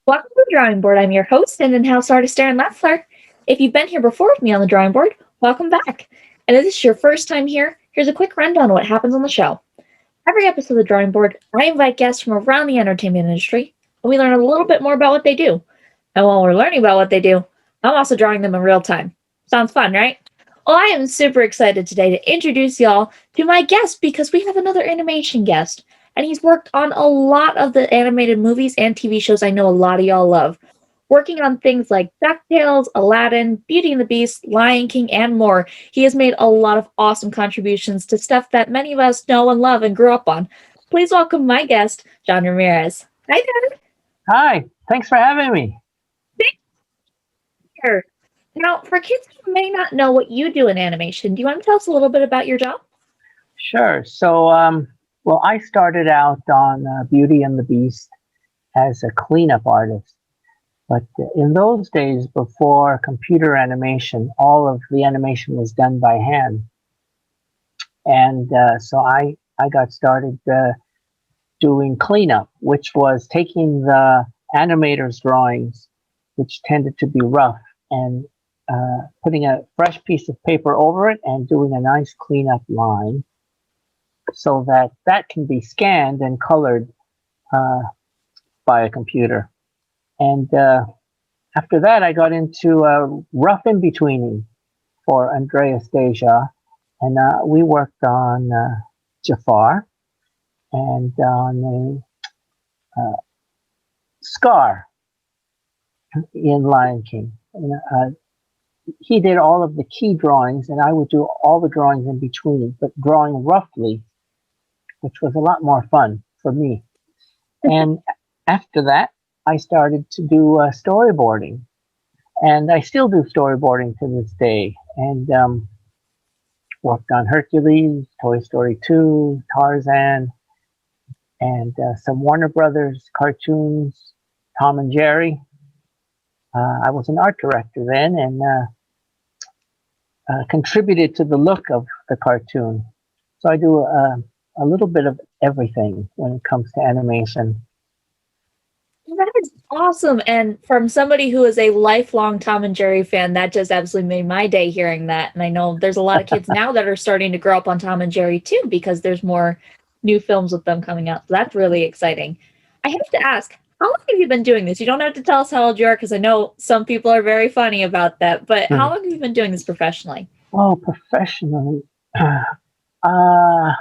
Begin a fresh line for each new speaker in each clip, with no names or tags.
Welcome to the drawing board. I'm your host and in-house artist, Erin Leffler. If you've been here before with me on the drawing board, welcome back. And if this is your first time here, here's a quick rundown of what happens on the show. Every episode of the drawing board, I invite guests from around the entertainment industry, and we learn a little bit more about what they do. And while we're learning about what they do, I'm also drawing them in real time. Sounds fun, right? Well, I am super excited today to introduce y'all to my guest because we have another animation guest. And he's worked on a lot of the animated movies and TV shows I know a lot of y'all love. Working on things like DuckTales, Aladdin, Beauty and the Beast, Lion King, and more, he has made a lot of awesome contributions to stuff that many of us know and love and grew up on. Please welcome my guest, John Ramirez. Hi there.
Hi, thanks for having me.
Thank you. Now, for kids who may not know what you do in animation, do you want to tell us a little bit about your job?
Sure. Well, I started out on Beauty and the Beast as a cleanup artist. But in those days, before computer animation, all of the animation was done by hand. And so I got started doing cleanup, which was taking the animator's drawings, which tended to be rough, and putting a fresh piece of paper over it and doing a nice cleanup line so that that can be scanned and colored uh, by a computer. And after that, I got into rough in-betweening for Andreas Deja, and we worked on Jafar and on a Scar in Lion King. And, he did all of the key drawings, and I would do all the drawings in between, but drawing roughly, which was a lot more fun for me. And after that, I started to do storyboarding, and I still do storyboarding to this day. And worked on Hercules, Toy Story 2, Tarzan, and some Warner Brothers cartoons, Tom and Jerry. I was an art director then, and contributed to the look of the cartoon. So I do a little bit of everything when it comes to animation.
That is awesome. And from somebody who is a lifelong Tom and Jerry fan, that just absolutely made my day hearing that. And I know there's a lot of kids now that are starting to grow up on Tom and Jerry too, because there's more new films with them coming out. So that's really exciting. I have to ask, how long have you been doing this? You don't have to tell us how old you are, because I know some people are very funny about that. But how
Hmm.
long have you been doing this professionally?
Oh, professionally, uh,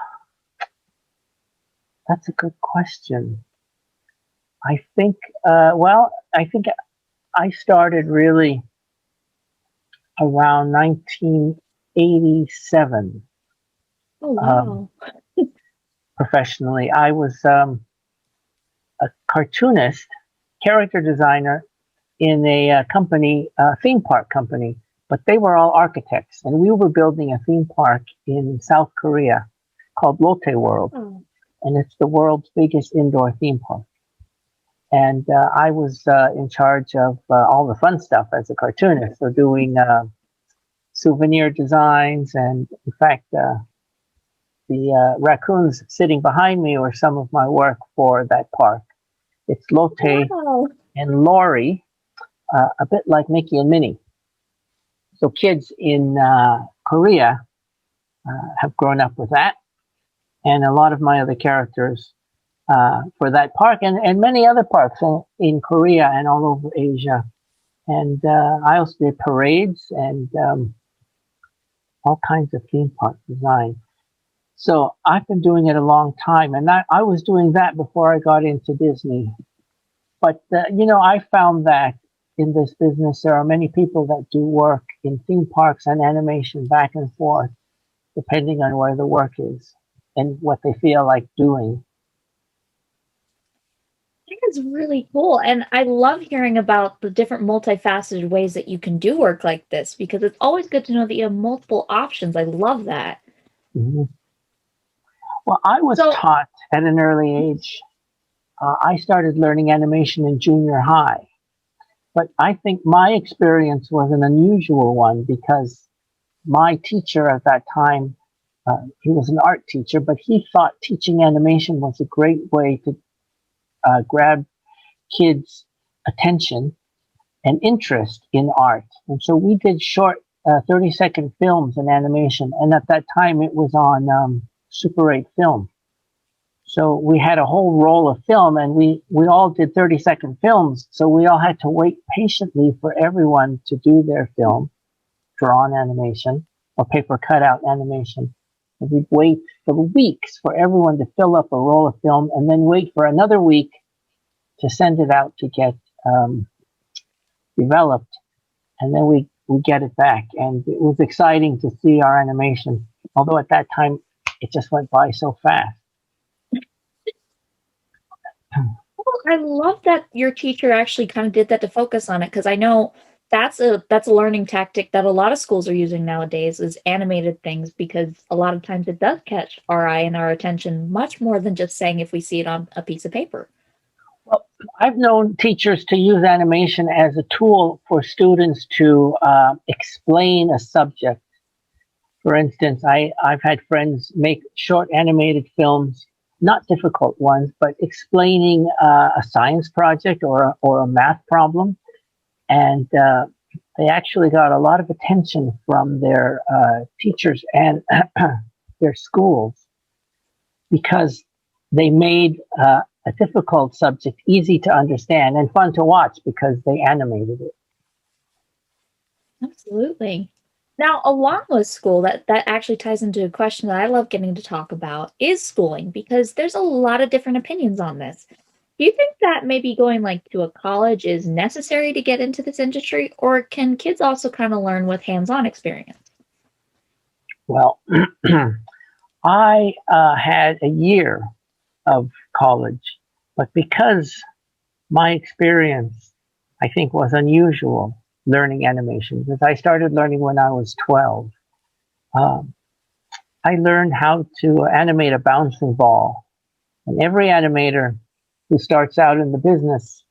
that's a good question. I think, I think I started really around 1987
Oh,
um,
wow.
professionally. I was a cartoonist, character designer in a company, a theme park company, but they were all architects, and we were building a theme park in South Korea called Lotte World,
Oh,
and it's the world's biggest indoor theme park. And I was in charge of all the fun stuff as a cartoonist, so doing souvenir designs, and in fact, the raccoons sitting behind me were some of my work for that park. It's Lotte
wow.
and Lori, a bit like Mickey and Minnie. So kids in Korea have grown up with that, and a lot of my other characters for that park and many other parks in Korea and all over Asia. And I also did parades and all kinds of theme park design. So I've been doing it a long time, and I was doing that before I got into Disney. But I found that in this business, there are many people that do work in theme parks and animation back and forth, depending on where the work is and what they feel like doing.
Think it's really cool. And I love hearing about the different multifaceted ways that you can do work like this, because it's always good to know that you have multiple options. I love that.
Mhm. Well, I was
So,
taught at an early age. I started learning animation in junior high, but I think my experience was an unusual one because my teacher at that time, he was an art teacher, but he thought teaching animation was a great way to grab kids' attention and interest in art. And so we did short 30-second films in animation. And at that time, it was on Super 8 film. So we had a whole roll of film, and we all did 30-second films. So we all had to wait patiently for everyone to do their film, drawn animation or paper cutout animation. And we'd wait for weeks for everyone to fill up a roll of film, and then wait for another week to send it out to get developed. And then we get it back. And it was exciting to see our animation, although at that time it just went by so fast.
Well, I love that your teacher actually kind of did that to focus on it, because I know that's a learning tactic that a lot of schools are using nowadays, is animated things, because a lot of times it does catch our eye and our attention much more than just saying if we see it on a piece of paper.
Well, I've known teachers to use animation as a tool for students to explain a subject. For instance, I've had friends make short animated films, not difficult ones, but explaining a science project or a math problem. And they actually got a lot of attention from their teachers and their schools, because they made a difficult subject easy to understand and fun to watch because they animated it.
Absolutely. Now, along with school, that actually ties into a question that I love getting to talk about is schooling, because there's a lot of different opinions on this. Do you think that maybe going like to a college is necessary to get into this industry, or can kids also kind of learn with hands-on experience?
Well, I had a year of college, but because my experience, I think, was unusual learning animation, because I started learning when I was 12. Um, I learned how to animate a bouncing ball. And every animator who starts out in the business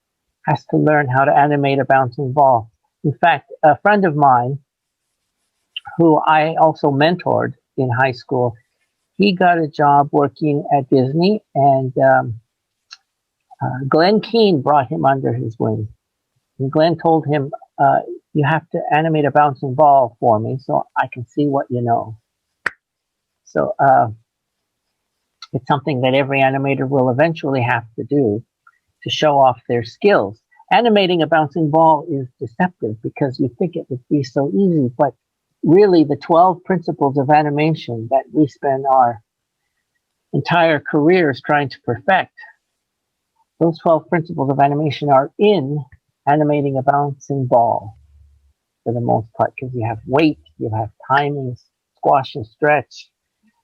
has to learn how to animate a bouncing ball. In fact, a friend of mine who I also mentored in high school, he got a job working at Disney, and Glenn Keane brought him under his wing. And Glenn told him, you have to animate a bouncing ball for me so I can see what you know. So it's something that every animator will eventually have to do to show off their skills. Animating a bouncing ball is deceptive because you think it would be so easy, but really the 12 principles of animation that we spend our entire careers trying to perfect, those 12 principles of animation are in animating a bouncing ball for the most part, because you have weight, you have timing, squash and stretch,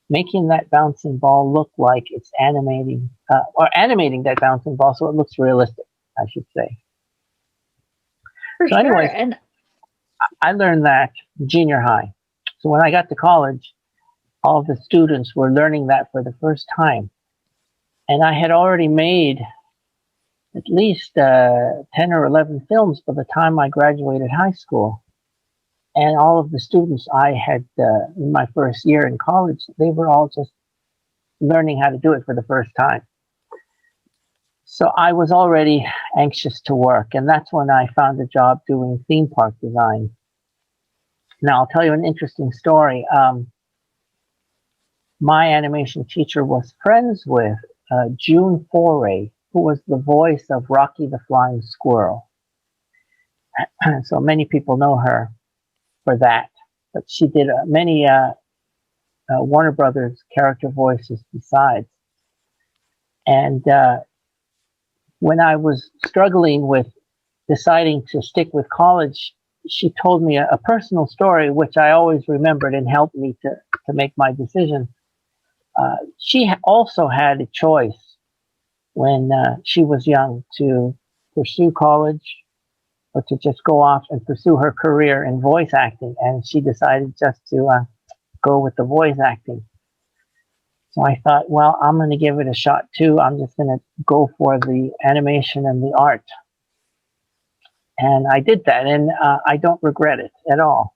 making that bouncing ball look like it's animating, or animating that bouncing ball so it looks realistic, I should say.
For
So
sure.
anyways,
And
I learned that in junior high. So when I got to college, all of the students were learning that for the first time. And I had already made at least 10 or 11 films by the time I graduated high school. And all of the students I had in my first year in college, they were all just learning how to do it for the first time. So I was already anxious to work, and that's when I found a job doing theme park design. Now, I'll tell you an interesting story. My animation teacher was friends with June Foray, who was the voice of Rocky the Flying Squirrel. So many people know her for that, but she did many Warner Brothers character voices besides. And when I was struggling with deciding to stick with college, she told me a personal story, which I always remembered and helped me to make my decision. She also had a choice when she was young to pursue college or to just go off and pursue her career in voice acting. And she decided just to go with the voice acting. So I thought, well, I'm going to give it a shot too. I'm just going to go for the animation and the art. And I did that, and I don't regret it at all.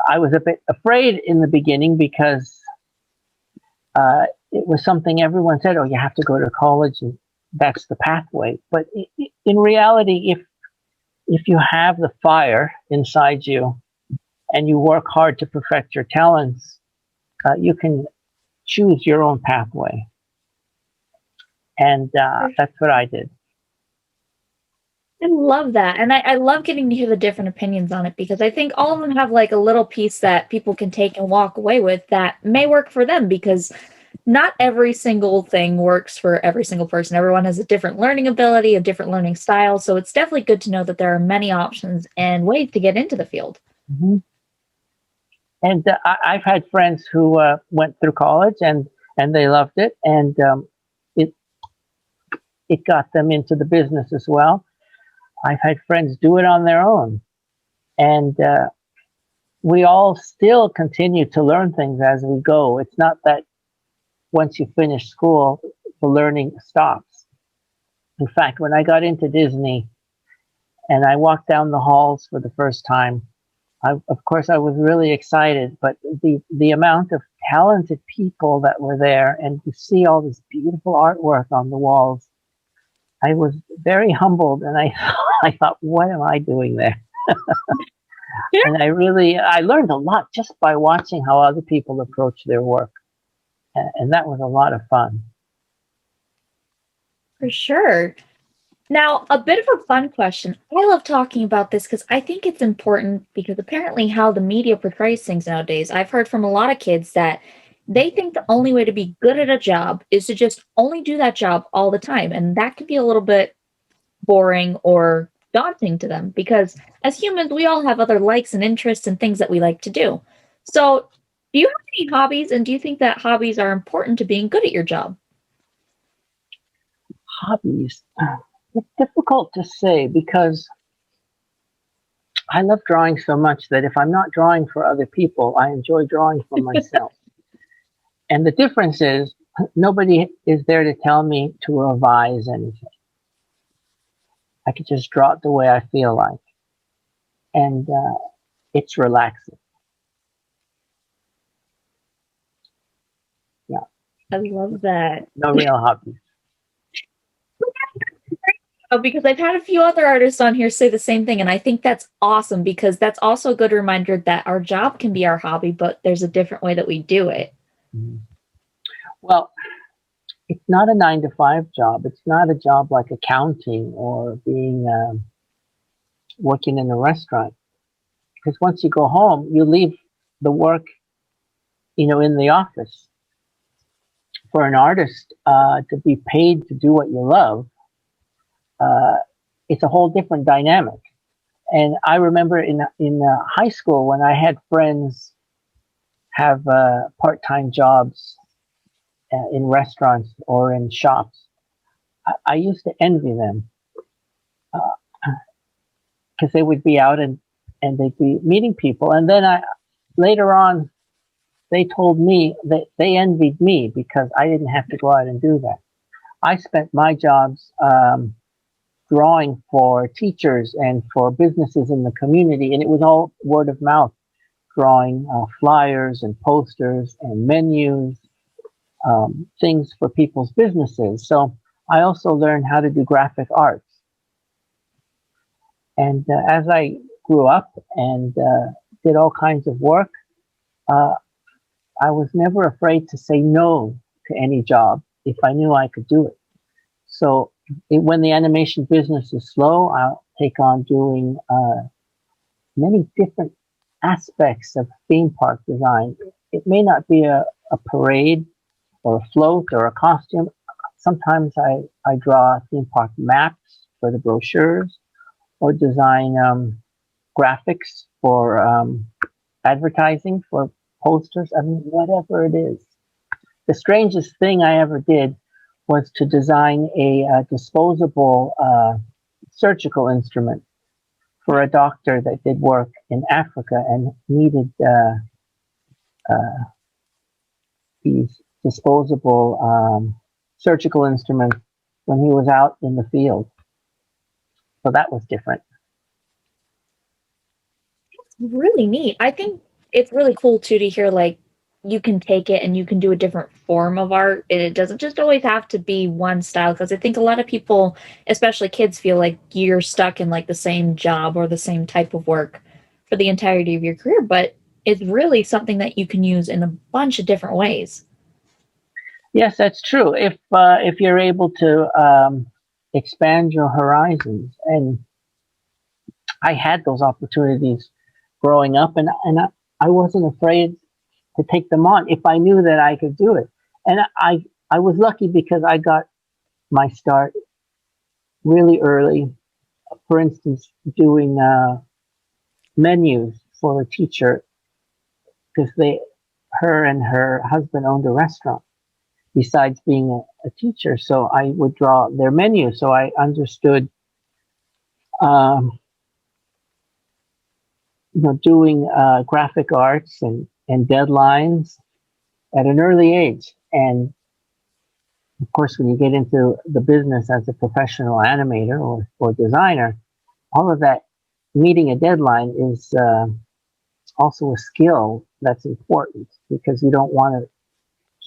I was a bit afraid in the beginning because it was something everyone said, oh, you have to go to college and that's the pathway. But in reality, if you have the fire inside you and you work hard to perfect your talents, you can choose your own pathway. And that's what I did.
I love that. And I love getting to hear the different opinions on it because I think all of them have like a little piece that people can take and walk away with that may work for them because not every single thing works for every single person. Everyone has a different learning ability, a different learning style. So it's definitely good to know that there are many options and ways to get into the field.
Mm-hmm. And I've had friends who went through college and they loved it, and it it got them into the business as well. I've had friends do it on their own, and we all still continue to learn things as we go. It's not that once you finish school, the learning stops. In fact, when I got into Disney and I walked down the halls for the first time, of course, I was really excited, but the amount of talented people that were there and to see all this beautiful artwork on the walls, I was very humbled, and I thought, what am I doing there?
Yeah.
And I learned a lot just by watching how other people approach their work, and that was a lot of fun.
For sure. Now, a bit of a fun question. I love talking about this because I think it's important because apparently how the media portrays things nowadays, I've heard from a lot of kids that they think the only way to be good at a job is to just only do that job all the time. And that can be a little bit boring or daunting to them because as humans, we all have other likes and interests and things that we like to do. So, do you have any hobbies and do you think that hobbies are important to being good at your job?
Hobbies. It's difficult to say because I love drawing so much that if I'm not drawing for other people, I enjoy drawing for myself. And the difference is nobody is there to tell me to revise anything. I could just draw it the way I feel like, and it's relaxing. Yeah,
I love that.
no real hobbies.
Oh, because I've had a few other artists on here say the same thing, and I think that's awesome because that's also a good reminder that our job can be our hobby, but there's a different way that we do it.
Mhm. Well, it's not a 9 to 5 job. It's not a job like accounting or being working in a restaurant. Because once you go home, you leave the work, in the office. For an artist to be paid to do what you love, uh, it's a whole different dynamic. And I remember in high school when I had friends have part-time jobs in restaurants or in shops, I used to envy them because they would be out and they'd be meeting people. And then later on, they told me that they envied me because I didn't have to go out and do that. I spent my jobs drawing for teachers and for businesses in the community, and it was all word of mouth, drawing flyers and posters and menus, things for people's businesses. So I also learned how to do graphic arts. And as I grew up and did all kinds of work, uh, I was never afraid to say no to any job if I knew I could do it. So when the animation business is slow, I'll take on doing many different aspects of theme park design. It may not be a parade or a float or a costume. Sometimes I draw theme park maps for the brochures or design graphics for advertising for posters. I mean, whatever it is. The strangest thing I ever did was to design a disposable surgical instrument for a doctor that did work in Africa and needed these disposable surgical instruments when he was out in the field. So that was different.
Really neat. I think it's really cool too to hear like you can take it and you can do a different form of art. And it doesn't just always have to be one style. Because I think a lot of people, especially kids, feel like you're stuck in like the same job or the same type of work for the entirety of your career. But it's really something that you can use in a bunch of different ways.
Yes, that's true. If you're able to expand your horizons, and I had those opportunities growing up, and I wasn't afraid to take them on if I knew that I could do it. And I was lucky because I got my start really early. For instance, doing menus for a teacher because they, her and her husband owned a restaurant besides being a teacher. So I would draw their menu. So I understood, um, doing graphic arts and deadlines at an early age. And of course, when you get into the business as a professional animator or designer, all of that meeting a deadline is also a skill that's important because you don't want to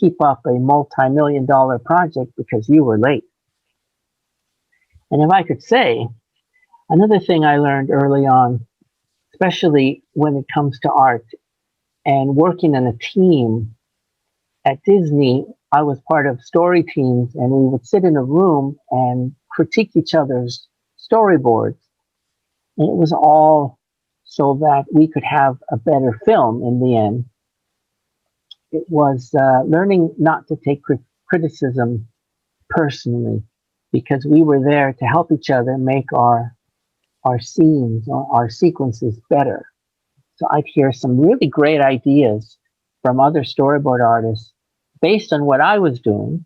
keep up a multi-million dollar project because you were late. And if I could say, another thing I learned early on, especially when it comes to art and working in a team at Disney, I was part of story teams and we would sit in a room and critique each other's storyboards. And it was all so that we could have a better film in the end. It was learning not to take criticism personally because we were there to help each other make our scenes or our sequences better. So I'd hear some really great ideas from other storyboard artists based on what I was doing,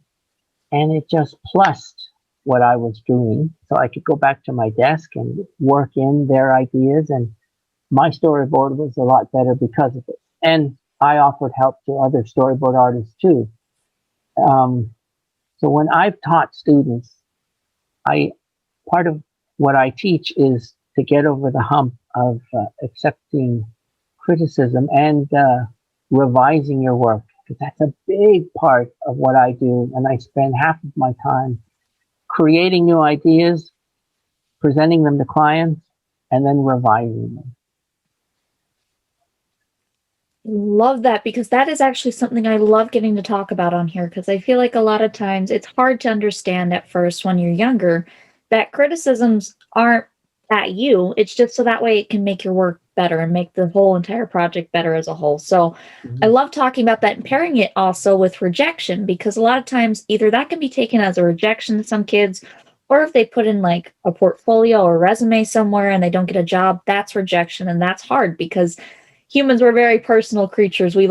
and it just plussed what I was doing. So I could go back to my desk and work in their ideas, and my storyboard was a lot better because of it. And I offered help to other storyboard artists too. Um, so when I've taught students, I part of what I teach is to get over the hump of accepting criticism and revising your work because that's a big part of what I do. And I spend half of my time creating new ideas, presenting them to clients, and then revising them.
Love that because that is actually something I love getting to talk about on here because I feel like a lot of times it's hard to understand at first when you're younger that criticisms aren't at you. It's just so that way it can make your work better and make the whole entire project better as a whole. So I
Mhm.
love talking about that and pairing it also with rejection because a lot of times either that can be taken as a rejection to some kids, or if they put in like a portfolio or resume somewhere and they don't get a job, that's rejection. And that's hard because humans were very personal creatures. We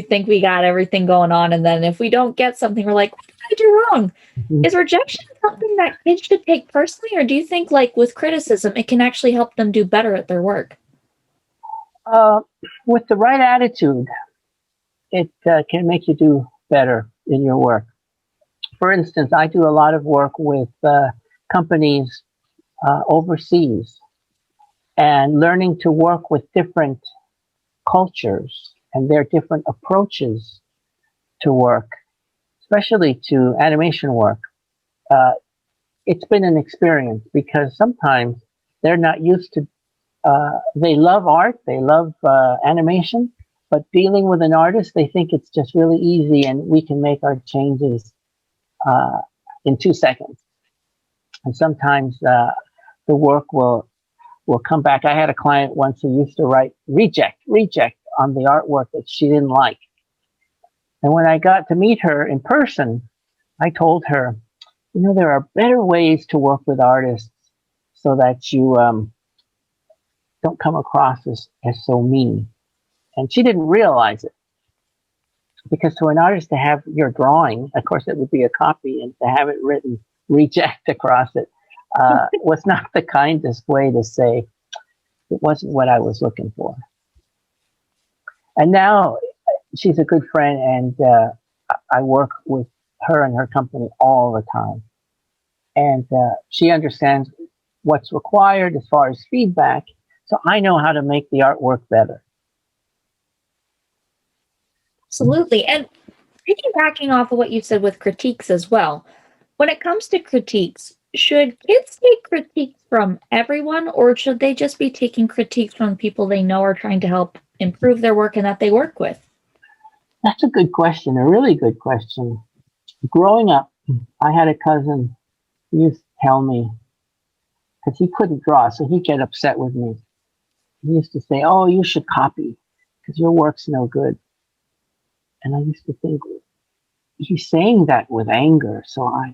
think we got everything going on, and then if we don't get something, we're like, what did I do wrong?
Mhm.
Is rejection something that kids should take personally, or do you think, like with criticism, it can actually help them do better at their work?
Uh, with the right attitude, it can make you do better in your work. For instance, I do a lot of work with companies overseas and learning to work with different cultures and their different approaches to work, especially to animation work. Uh, it's been an experience because sometimes they're not used to, they love art, they love animation, but dealing with an artist, they think it's just really easy and we can make our changes uh, in 2 seconds. And sometimes the work will come back. I had a client once who used to write reject on the artwork that she didn't like. And when I got to meet her in person, I told her, there are better ways to work with artists so that you don't come across as so mean. And she didn't realize it because to an artist to have your drawing, of course, it would be a copy, and to have it written reject across it was not the kindest way to say it wasn't what I was looking for. And now she's a good friend, and I work with her and her company all the time. And she understands what's required as far as feedback, so I know how to make the artwork better.
Absolutely. And piggybacking off of what you said with critiques as well, when it comes to critiques, should kids take critiques from everyone, or should they just be taking critiques from people they know are trying to help improve their work and that they work with?
That's a good question, a really good question. Growing up, I had a cousin who used to tell me, because he couldn't draw, so he'd get upset with me. He used to say, "Oh, you should copy because your work's no good." And I used to think, he's saying that with anger, so I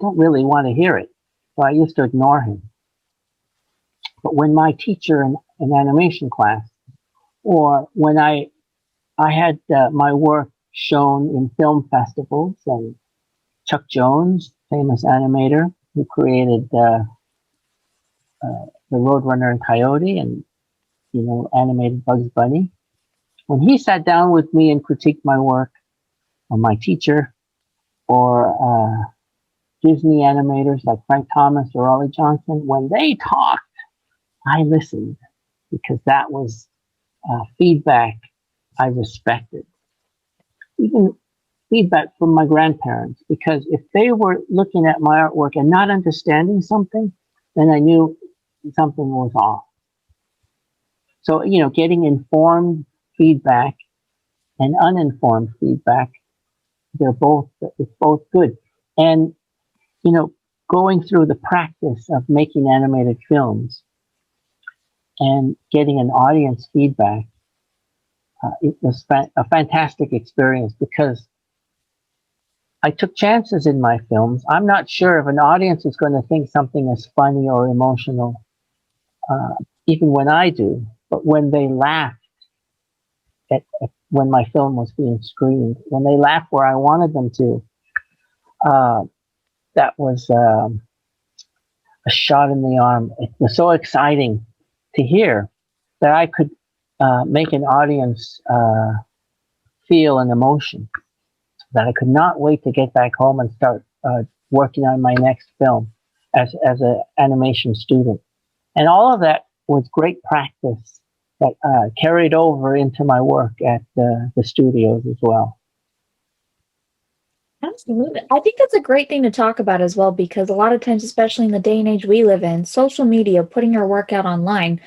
don't really want to hear it. So I used to ignore him. But when my teacher in animation class, or when I had my work shown in film festivals, and Chuck Jones, famous animator who created the Roadrunner and Coyote, and animated Bugs Bunny. When he sat down with me and critiqued my work, or my teacher, or Disney animators like Frank Thomas or Ollie Johnson, when they talked, I listened because that was feedback I respected. Even feedback from my grandparents, because if they were looking at my artwork and not understanding something, then I knew something was off. So, getting informed feedback and uninformed feedback, it's both good. And, you know, going through the practice of making animated films and getting an audience feedback, it was a fantastic experience because I took chances in my films. I'm not sure if an audience is going to think something is funny or emotional, uh, even when I do. But when they laughed when my film was being screened, when they laughed where I wanted them to, uh, that was a shot in the arm. It was so exciting to hear that I could make an audience feel an emotion, that I could not wait to get back home and start working on my next film as an animation student. And all of that was great practice that carried over into my work at the studios as well.
Absolutely. I think that's a great thing to talk about as well because a lot of times, especially in the day and age we live in, social media, putting your work out online,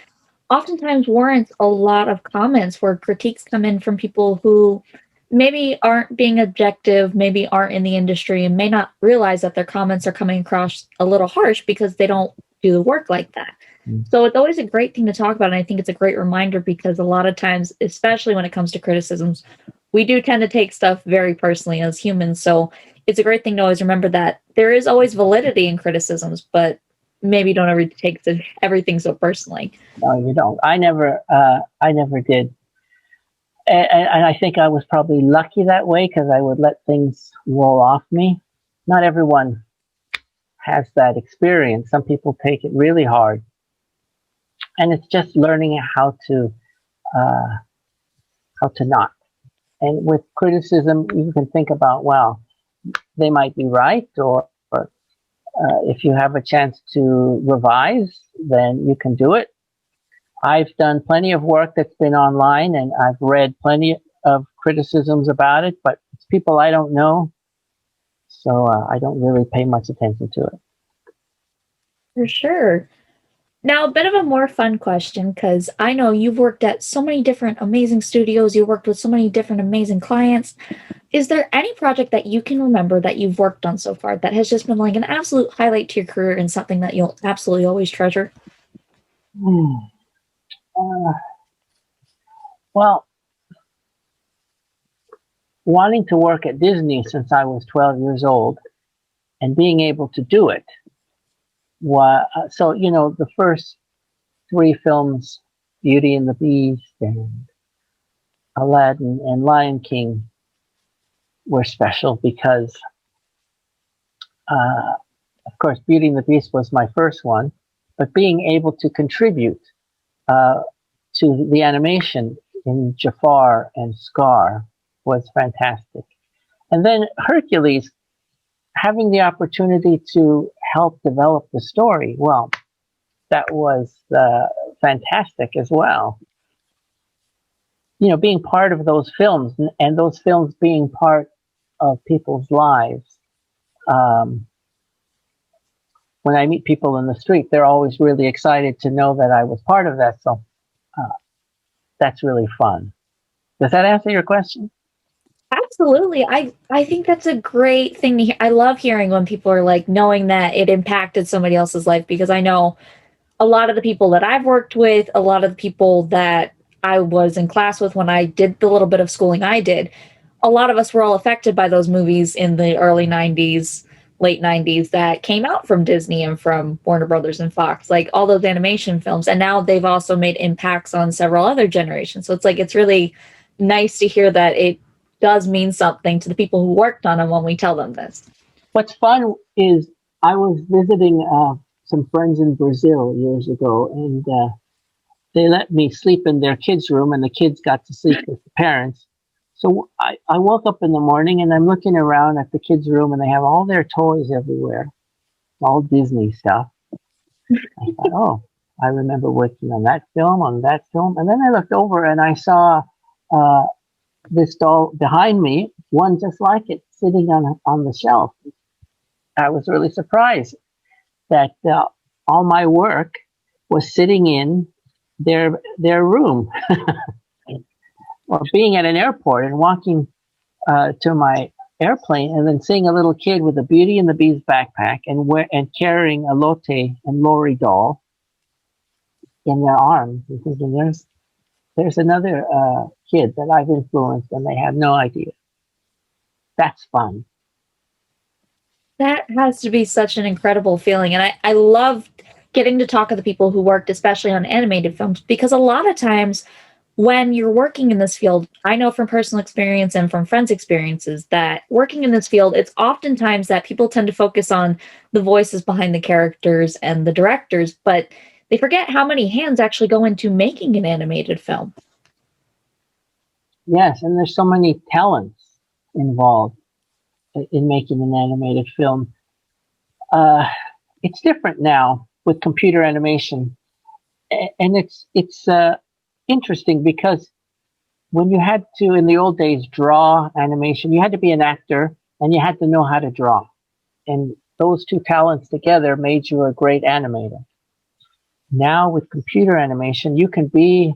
oftentimes warrants a lot of comments where critiques come in from people who maybe aren't being objective, maybe aren't in the industry, and may not realize that their comments are coming across a little harsh because they don't do the work like that.
Mm.
So it's always a great thing to talk about. And I think it's a great reminder because a lot of times, especially when it comes to criticisms, we do tend to take stuff very personally as humans. So it's a great thing to always remember that there is always validity in criticisms, but maybe don't ever take everything so personally.
No, you don't. I never did. And I think I was probably lucky that way because I would let things roll off me. Not everyone has that experience. Some people take it really hard, and it's just learning uh, how to not. And with criticism, you can think about, well, they might be right, or if you have a chance to revise, then you can do it. I've done plenty of work that's been online, and I've read plenty of criticisms about it, but it's people I don't know, so I don't really pay much attention to it.
For sure. Now, a bit of a more fun question because I know you've worked at so many different amazing studios, you worked with so many different amazing clients. Is there any project that you can remember that you've worked on so far that has just been like an absolute highlight to your career and something that you'll absolutely always treasure?
Hmm. Uh, well, wanting to work at Disney since I was 12 years old and being able to do it. So, the first three films, Beauty and the Beast and Aladdin and Lion King, were special because, uh, of course, Beauty and the Beast was my first one, but being able to contribute uh, to the animation in Jafar and Scar was fantastic. And then Hercules, having the opportunity to help develop the story, well, that was fantastic as well. being part of those films, and those films being part of people's lives. Um, when I meet people in the street, they're always really excited to know that I was part of that. So uh, that's really fun. Does that answer your question?
Absolutely. I think that's a great thing to hear. I love hearing when people are like knowing that it impacted somebody else's life, because I know a lot of the people that I've worked with, a lot of the people that I was in class with when I did the little bit of schooling I did, a lot of us were all affected by those movies in the early 90s, late 90s that came out from Disney and from Warner Brothers and Fox, like all those animation films. And now they've also made impacts on several other generations. So it's like, it's really nice to hear that it does mean something to the people who worked on them when we tell them this.
What's fun is I was visiting some friends in Brazil years ago, and they let me sleep in their kids' room, and the kids got to sleep with the parents. So I woke up in the morning and I'm looking around at the kids' room, and they have all their toys everywhere, all Disney stuff. I thought, oh, I remember working on that film. And then I looked over and I saw uh, this doll behind me, one just like it, sitting on the shelf. I was really surprised that all my work was sitting in their room, or being at an airport and walking to my airplane, and then seeing a little kid with a Beauty and the Beast backpack and carrying a Lotte and Lori doll in their arms, and thinking there's another kid that I've influenced, and they have no idea. That's fun.
That has to be such an incredible feeling. And I love getting to talk to the people who worked, especially on animated films, because a lot of times when you're working in this field, I know from personal experience and from friends' experiences that working in this field, it's oftentimes that people tend to focus on the voices behind the characters and the directors, but they forget how many hands actually go into making an animated film.
Yes, and there's so many talents involved in making an animated film. Uh, it's different now with computer animation, and it's interesting because when you had to, in the old days, draw animation, you had to be an actor and you had to know how to draw, and those two talents together made you a great animator. Now with computer animation, you can be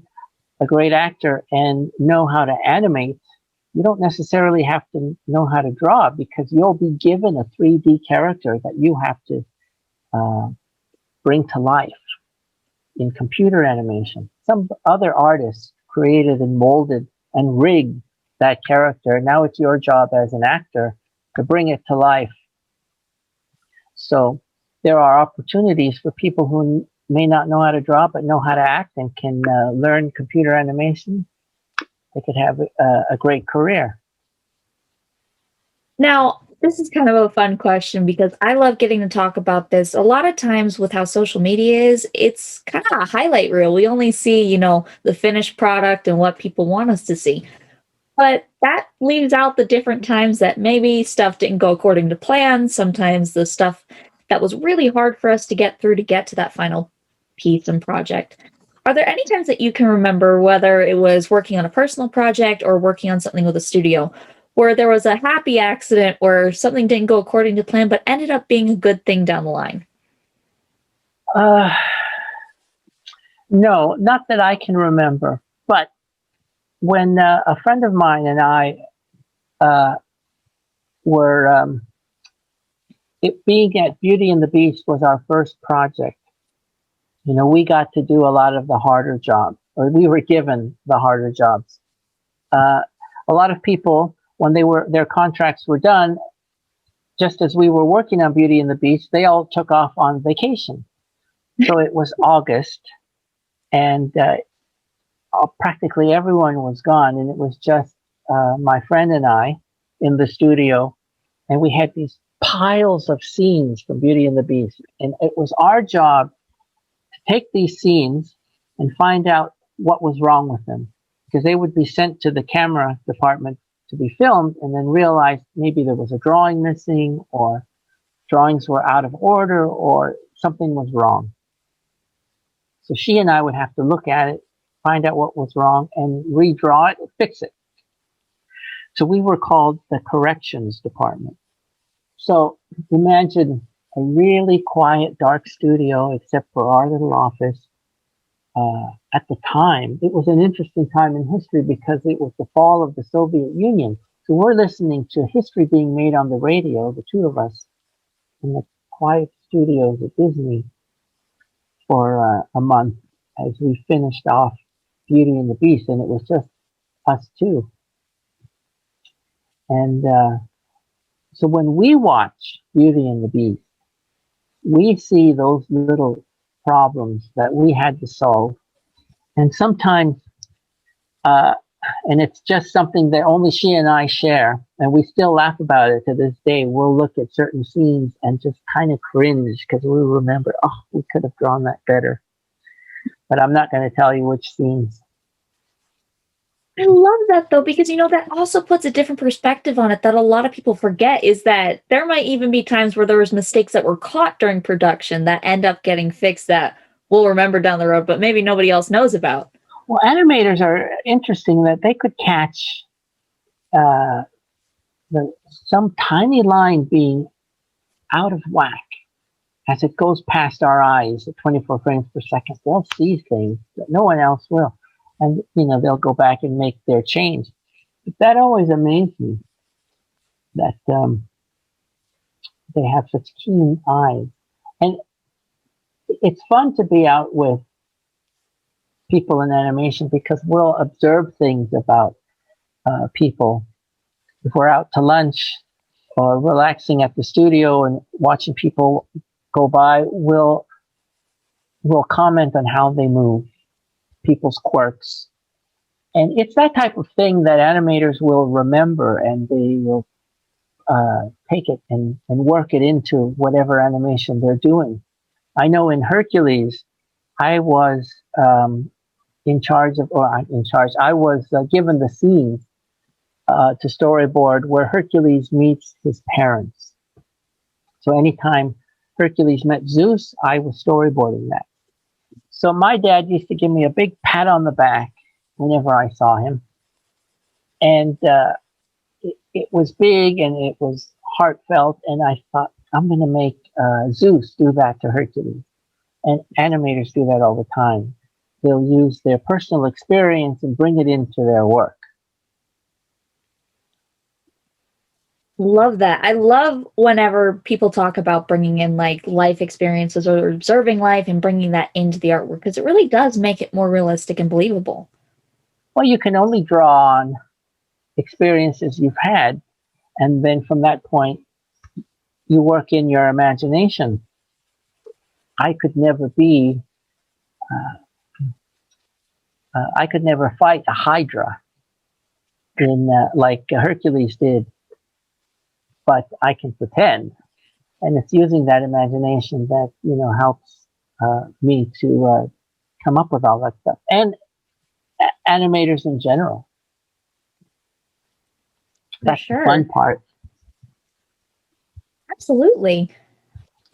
a great actor and know how to animate. You don't necessarily have to know how to draw, because you'll be given a 3D character that you have to uh, bring to life in computer animation. Some other artists created and molded and rigged that character. Now it's your job as an actor to bring it to life. So there are opportunities for people who may not know how to draw but know how to act and can learn computer animation. They could have a great career.
Now, this is kind of a fun question because I love getting to talk about this. A lot of times, with how social media is, it's kind of a highlight reel. We only see, the finished product and what people want us to see. But that leaves out the different times that maybe stuff didn't go according to plan. Sometimes the stuff that was really hard for us to get through to get to that final piece and project. Are there any times that you can remember, whether it was working on a personal project or working on something with a studio, where there was a happy accident where something didn't go according to plan but ended up being a good thing down the line?
Uh, no, not that I can remember. But when a friend of mine and I uh, were, it being at Beauty and the Beast was our first project. We got to do a lot of the harder jobs, or we were given the harder jobs. Uh, a lot of people, when their contracts were done, just as we were working on Beauty and the Beast, they all took off on vacation. So it was August, and practically everyone was gone, and it was just my friend and I in the studio, and we had these piles of scenes from Beauty and the Beast, and it was our job to take these scenes and find out what was wrong with them, because they would be sent to the camera department to be filmed, and then realize maybe there was a drawing missing, or drawings were out of order, or something was wrong. So she and I would have to look at it find out what was wrong, and redraw it, fix it. So we were called the corrections department. So imagine a really quiet, dark studio, except for our little office. At the time, it was an interesting time in history because it was the fall of the Soviet Union. So we're listening to history being made on the radio, the two of us, in the quiet studios at Disney for a month as we finished off Beauty and the Beast, and it was just us two. And so when we watch Beauty and the Beast, we see those little problems that we had to solve. And sometimes, and it's just something that only she and I share, and we still laugh about it to this day. We'll look at certain scenes and just kind of cringe because we remember, oh, we could have drawn that better. But I'm not going to tell you which scenes.
I love that though, because that also puts a different perspective on it that a lot of people forget is that there might even be times where there was mistakes that were caught during production that end up getting fixed that we'll remember down the road, but maybe nobody else knows about.
Well, animators are interesting that they could catch some tiny line being out of whack as it goes past our eyes at 24 frames per second. They'll see things that no one else will. And, they'll go back and make their change. But that always amazed me, that they have such keen eyes. And it's fun to be out with people in animation because we'll observe things about people. If we're out to lunch or relaxing at the studio and watching people go by, we'll comment on how they move, people's quirks. And it's that type of thing that animators will remember, and they will take it and work it into whatever animation they're doing. I know in Hercules, I was I was given the scene to storyboard where Hercules meets his parents. So anytime Hercules met Zeus, I was storyboarding that. So my dad used to give me a big pat on the back whenever I saw him. And it was big and it was heartfelt. And I thought, I'm going to make Zeus do that to Hercules. And animators do that all the time. They'll use their personal experience and bring it into their work.
Love that. I love whenever people talk about bringing in like life experiences or observing life and bringing that into the artwork because it really does make it more realistic and believable.
Well, you can only draw on experiences you've had, and then from that point, you work in your imagination. I could never be, I could never fight a Hydra like Hercules did. But I can pretend, and it's using that imagination that helps me to come up with all that stuff, and animators in general. That's the fun part.
Absolutely.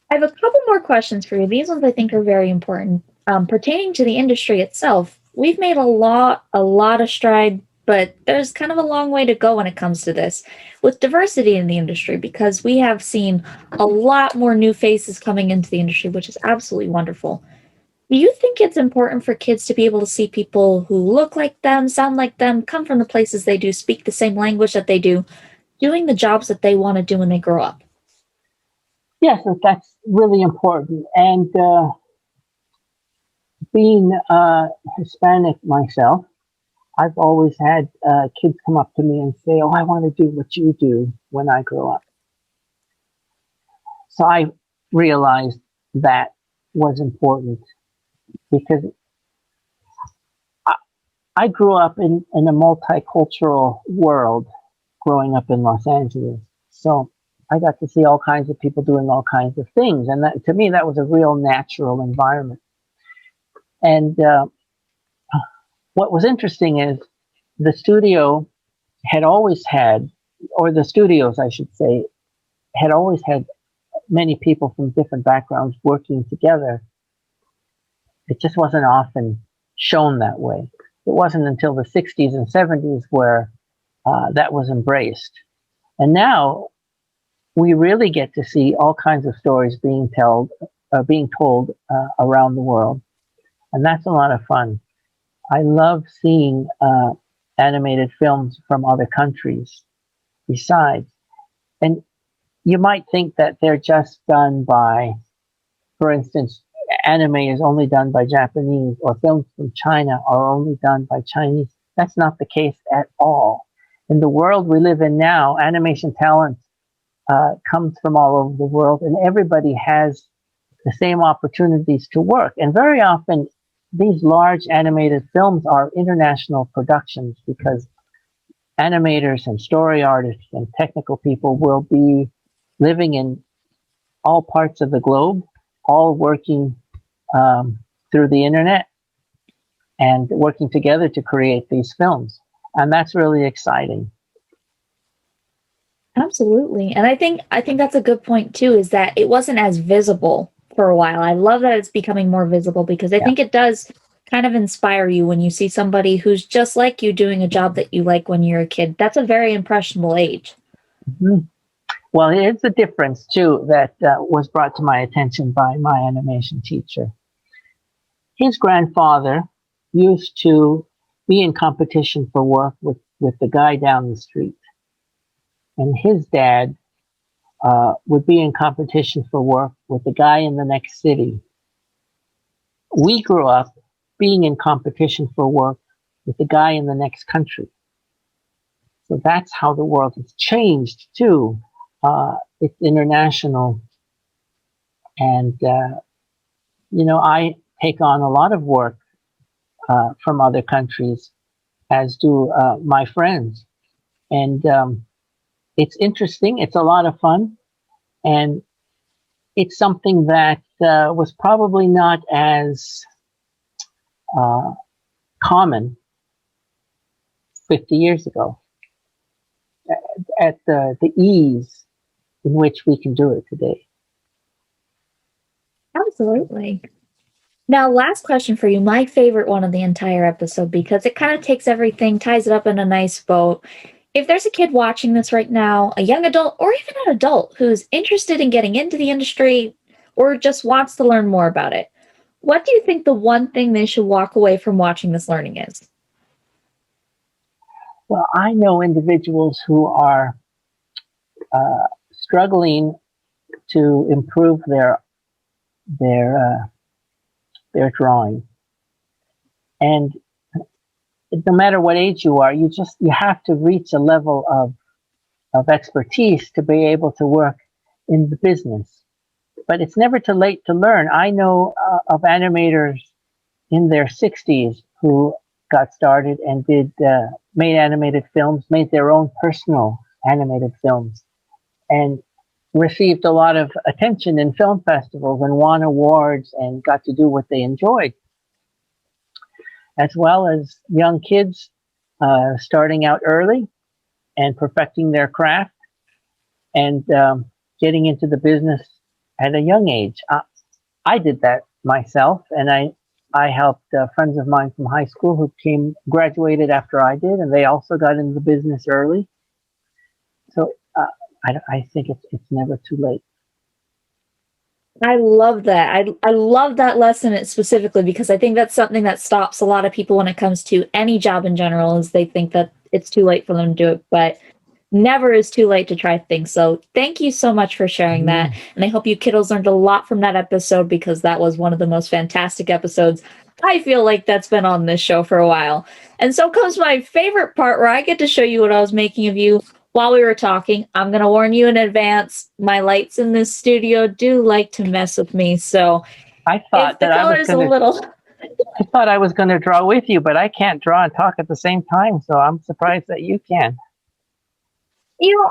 I have a couple more questions for you. These ones I think are very important pertaining to the industry itself. We've made a lot of stride, but there's kind of a long way to go when it comes to this with diversity in the industry because we have seen a lot more new faces coming into the industry, which is absolutely wonderful. Do you think it's important for kids to be able to see people who look like them, sound like them, come from the places they do, speak the same language that they do, doing the jobs that they want to do when they grow up?
Yes, that's really important. And being Hispanic myself, I've always had kids come up to me and say, oh, I want to do what you do when I grow up. So I realized that was important because I grew up in a multicultural world growing up in Los Angeles. So I got to see all kinds of people doing all kinds of things. And that, to me, that was a real natural environment. And what was interesting is the studio had always had, or the studios, I should say, had always had many people from different backgrounds working together. It just wasn't often shown that way. it wasn't until the 60s and 70s where that was embraced. And now we really get to see all kinds of stories being told around the world. And that's a lot of fun. I love seeing animated films from other countries besides. And you might think that they're just done by, for instance, anime is only done by Japanese, or films from China are only done by Chinese. That's not the case at all. In the world we live in now, animation talent comes from all over the world, and everybody has the same opportunities to work. And very often, these large animated films are international productions because animators and story artists and technical people will be living in all parts of the globe, all working through the internet and working together to create these films. And that's really exciting.
Absolutely. And I think that's a good point too, is that it wasn't as visible for a while. I love that it's becoming more visible because I
Yeah.
think it does kind of inspire you when you see somebody who's just like you doing a job that you like when you're a kid. That's a very impressionable age.
Mm-hmm. Well, it's a difference too that was brought to my attention by my animation teacher. His grandfather used to be in competition for work with the guy down the street. And his dad would be in competition for work with the guy in the next city. We grew up being in competition for work with the guy in the next country. So that's how the world has changed too. It's international. And, I take on a lot of work from other countries, as do my friends. And it's interesting. It's a lot of fun. And it's something that was probably not as common 50 years ago at the ease in which we can do it today.
Absolutely. Now, last question for you. My favorite one of the entire episode because it kind of takes everything, ties it up in a nice bow. If there's a kid watching this right now, a young adult or even an adult who's interested in getting into the industry or just wants to learn more about it, what do you think the one thing they should walk away from watching this learning is?
Well, I know individuals who are struggling to improve their drawing, and no matter what age you are, you have to reach a level of expertise to be able to work in the business. But it's never too late to learn. I know of animators in their 60s who got started and made animated films, made their own personal animated films, and received a lot of attention in film festivals and won awards and got to do what they enjoyed, as well as young kids starting out early and perfecting their craft and getting into the business at a young age. I did that myself, and I helped friends of mine from high school who graduated after I did, and they also got into the business early. So I think it's never too late.
I love that. I love that lesson specifically because I think that's something that stops a lot of people when it comes to any job in general is they think that it's too late for them to do it, but never is too late to try things. So thank you so much for sharing that. And I hope you kiddos learned a lot from that episode because that was one of the most fantastic episodes I feel like that's been on this show for a while. And so comes my favorite part where I get to show you what I was making of you while we were talking. I'm going to warn you in advance. My lights in this studio do like to mess with me. So
I thought
that I was going to
I thought I was going to draw with you, but I can't draw and talk at the same time. So I'm surprised that you can.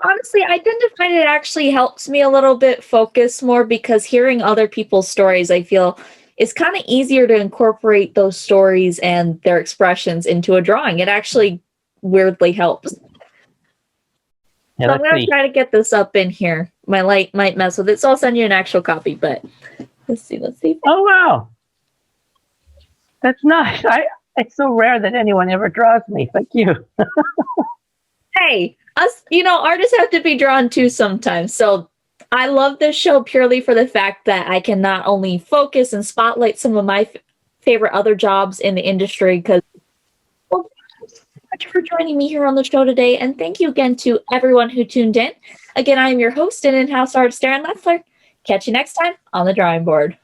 Honestly, I tend to find it actually helps me a little bit focus more because hearing other people's stories, I feel is kind of easier to incorporate those stories and their expressions into a drawing. It actually weirdly helps.
Yeah,
So I'm going to try to get this up in here. My light might mess with it, so I'll send you an actual copy, but let's see.
Oh, wow. That's nice. It's so rare that anyone ever draws me. Thank you.
Hey, us, artists have to be drawn too sometimes. So I love this show purely for the fact that I can not only focus and spotlight some of my favorite other jobs in the industry, because, well, thank you so much for joining me here on the show today. And thank you again to everyone who tuned in. Again, I am your host and in-house artist, Aaron Leffler. Catch you next time on the drawing board.